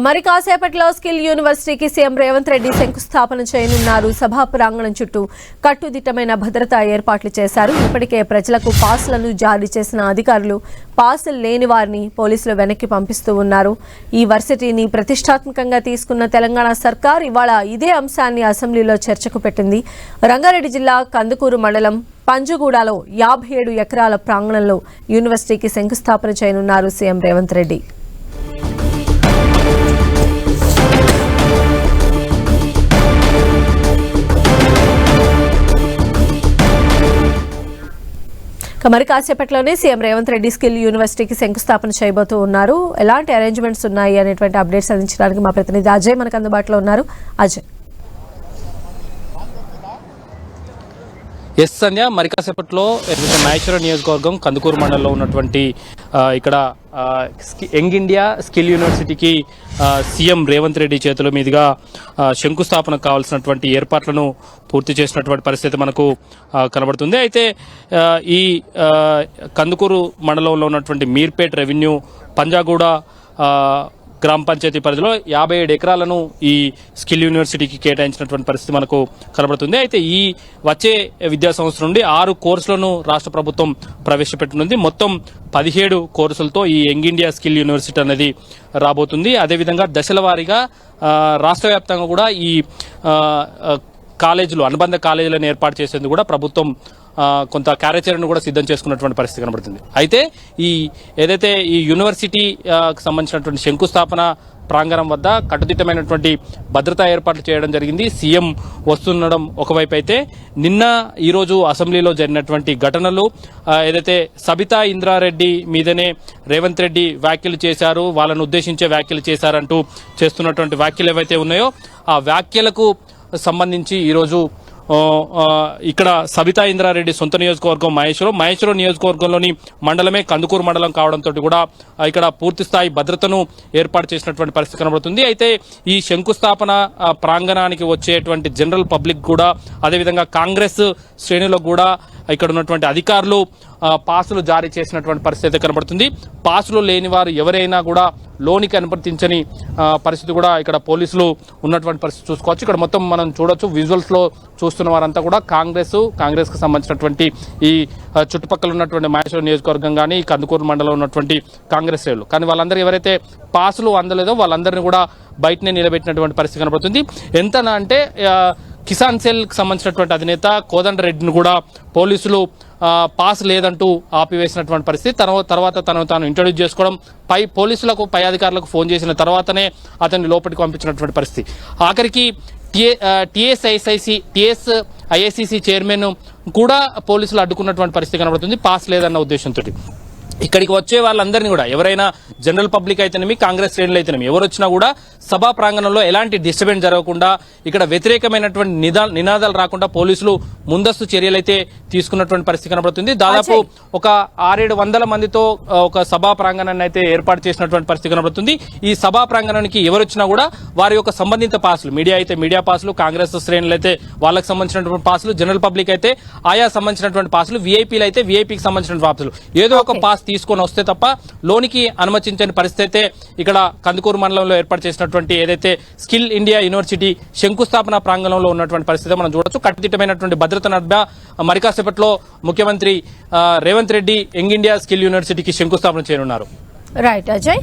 మరి కాసేపట్లో స్కిల్ యూనివర్సిటీకి సీఎం రేవంత్ రెడ్డి శంకుస్థాపన చేయనున్నారు. సభా ప్రాంగణం చుట్టూ కట్టుదిట్టమైన భద్రతా ఏర్పాట్లు చేశారు. ఇప్పటికే ప్రజలకు పాస్లను జారీ చేసిన అధికారులు పాసులు లేని వారిని పోలీసులు వెనక్కి పంపిస్తూ ఉన్నారు. ఈ వర్సిటీని ప్రతిష్టాత్మకంగా తీసుకున్న తెలంగాణ సర్కార్ ఇవాళ ఇదే అంశాన్ని అసెంబ్లీలో చర్చకు పెట్టింది. రంగారెడ్డి జిల్లా కందుకూరు మండలం పంజుగూడలో 57 ఎకరాల ప్రాంగణంలో యూనివర్సిటీకి శంకుస్థాపన చేయనున్నారు సీఎం రేవంత్ రెడ్డి. మరి కాసేపట్లోనే సీఎం రేవంత్ రెడ్డి స్కిల్ యూనివర్సిటీకి శంకుస్థాపన చేయబోతూ ఉన్నారు. ఎలాంటి అరేంజ్మెంట్స్ ఉన్నాయి అనేటువంటి అప్డేట్స్ అందించడానికి మా ప్రతినిధి అజయ్ మనకు అందుబాటులో ఉన్నారు. అజయ్. ఎస్ సంధ్య, మరి కాసేపట్లో నాయచూర నియోజకవర్గం కందుకూరు మండలంలో ఉన్నటువంటి ఇక్కడ యంగ్ ఇండియా స్కిల్ యూనివర్సిటీకి సీఎం రేవంత్ రెడ్డి చేతుల మీదుగా శంకుస్థాపన కావాల్సినటువంటి ఏర్పాట్లను పూర్తి చేసినటువంటి పరిస్థితి మనకు కనబడుతుంది. అయితే ఈ కందుకూరు మండలంలో ఉన్నటువంటి మీర్పేట్ రెవెన్యూ పంజాగూడ గ్రామ పంచాయతీ పరిధిలో 57 ఎకరాలను ఈ స్కిల్ యూనివర్సిటీకి కేటాయించినటువంటి పరిస్థితి మనకు కనబడుతుంది. అయితే ఈ వచ్చే విద్యా సంవత్సరం నుండి 6 కోర్సులను రాష్ట్ర ప్రభుత్వం ప్రవేశపెట్టనుంది. మొత్తం 17 కోర్సులతో ఈ యంగ్ ఇండియా స్కిల్ యూనివర్సిటీ అనేది రాబోతుంది. అదేవిధంగా దశల వారీగా రాష్ట్ర వ్యాప్తంగా కూడా ఈ కాలేజీలు అనుబంధ కాలేజీలను ఏర్పాటు చేసేందుకు కూడా ప్రభుత్వం కొంత కార్యాచరణను కూడా సిద్ధం చేసుకున్నటువంటి పరిస్థితి కనబడుతుంది. అయితే ఏదైతే ఈ యూనివర్సిటీకి సంబంధించినటువంటి శంకుస్థాపన ప్రాంగణం వద్ద కట్టుదిట్టమైనటువంటి భద్రతా ఏర్పాట్లు చేయడం జరిగింది. సీఎం వస్తుండడం ఒకవైపు అయితే నిన్న ఈరోజు అసెంబ్లీలో జరిగినటువంటి ఘటనలు ఏదైతే సబితా ఇంద్రారెడ్డి మీదనే రేవంత్ రెడ్డి వ్యాఖ్యలు చేశారు, వాళ్ళను ఉద్దేశించే వ్యాఖ్యలు చేశారంటూ చేస్తున్నటువంటి వ్యాఖ్యలు ఏవైతే ఉన్నాయో ఆ వ్యాఖ్యలకు సంబంధించి ఈరోజు ఇక్కడ సబితా ఇంద్రారెడ్డి సొంత నియోజకవర్గం మహేశ్వరం నియోజకవర్గంలోని మండలమే కందుకూరు మండలం కావడంతో కూడా ఇక్కడ పూర్తి స్థాయి భద్రతను ఏర్పాటు చేసినటువంటి పరిస్థితి కనబడుతుంది. అయితే ఈ శంకుస్థాపన ప్రాంగణానికి వచ్చేటువంటి జనరల్ పబ్లిక్ కూడా అదేవిధంగా కాంగ్రెస్ శ్రేణులకు కూడా ఇక్కడ ఉన్నటువంటి అధికారులు పాసులు జారీ చేసినటువంటి పరిస్థితి కనబడుతుంది. పాసులు లేని వారు ఎవరైనా కూడా లోనికి అనుమతించని పరిస్థితి కూడా ఇక్కడ పోలీసులు ఉన్నటువంటి పరిస్థితి చూసుకోవచ్చు. ఇక్కడ మొత్తం మనం చూడొచ్చు, విజువల్స్ లో చూస్తున్న వారంతా కూడా కాంగ్రెస్ కు సంబంధించినటువంటి ఈ చుట్టుపక్కల ఉన్నటువంటి మహేశ్వరం నియోజకవర్గం కానీ కందుకూరు మండలం ఉన్నటువంటి కాంగ్రెస్ శ్రేణులు కానీ వాళ్ళందరూ ఎవరైతే పాసులు అందలేదో వాళ్ళందరినీ కూడా బయటనే నిలబెట్టినటువంటి పరిస్థితి కనబడుతుంది. ఎంతనా అంటే కిసాన్ సెల్ కి సంబంధించినటువంటి అధినేత కోదండరెడ్డిని కూడా పోలీసులు పాస్ లేదంటూ ఆపివేసినటువంటి పరిస్థితి. తర్వాత తనను తాను ఇంట్రొడ్యూస్ చేసుకోవడం, పై అధికారులకు ఫోన్ చేసిన తర్వాతనే అతన్ని లోపలికి పంపించినటువంటి పరిస్థితి. ఆఖరికి టీఎస్ఐఏసీసీ చైర్మన్ కూడా పోలీసులు అడ్డుకున్నటువంటి పరిస్థితి కనబడుతుంది పాస్ లేదన్న ఉద్దేశంతో. ఇక్కడికి వచ్చే వాళ్ళందరినీ కూడా ఎవరైనా జనరల్ పబ్లిక్ అయితేనేమి కాంగ్రెస్ శ్రేణులు అయితేనేమి ఎవరు వచ్చినా కూడా సభా ప్రాంగణంలో ఎలాంటి డిస్టర్బెన్స్ జరగకుండా ఇక్కడ వ్యతిరేకమైనటువంటి నినాదాలు రాకుండా పోలీసులు ముందస్తు చర్యలు అయితే తీసుకున్నటువంటి పరిస్థితి కనబడుతుంది. దాదాపు ఒక 600-700 మందితో ఒక సభా ప్రాంగణాన్ని అయితే ఏర్పాటు చేసినటువంటి పరిస్థితి కనబడుతుంది. ఈ సభా ప్రాంగణానికి ఎవరు వచ్చినా కూడా వారి యొక్క సంబంధిత పాసులు, మీడియా అయితే మీడియా పాసులు, కాంగ్రెస్ శ్రేణులు అయితే వాళ్ళకి సంబంధించినటువంటి పాసులు, జనరల్ పబ్లిక్ అయితే ఆయా సంబంధించినటువంటి పాసులు, వీఐపీలు అయితే వీఐపీకి సంబంధించినటువంటి పాసులు ఏదో ఒక పాస్ తీసుకొని వస్తే తప్ప లోనికి అనుమతించని పరిస్థితి అయితే ఇక్కడ కందుకూరు మండలంలో ఏర్పాటు చేసినటువంటి ఏదైతే స్కిల్ ఇండియా యూనివర్సిటీ శంకుస్థాపన ప్రాంగణంలో ఉన్నటువంటి పరిస్థితి మనం చూడొచ్చు. కట్టుదిట్టమైనటువంటి భద్రత నడుమ మరి కాసేపట్లో ముఖ్యమంత్రి Revanth Reddy young India skill యూనివర్సిటీకి శంకుస్థాపన చేయనున్నారు. రైట్ అజయ్.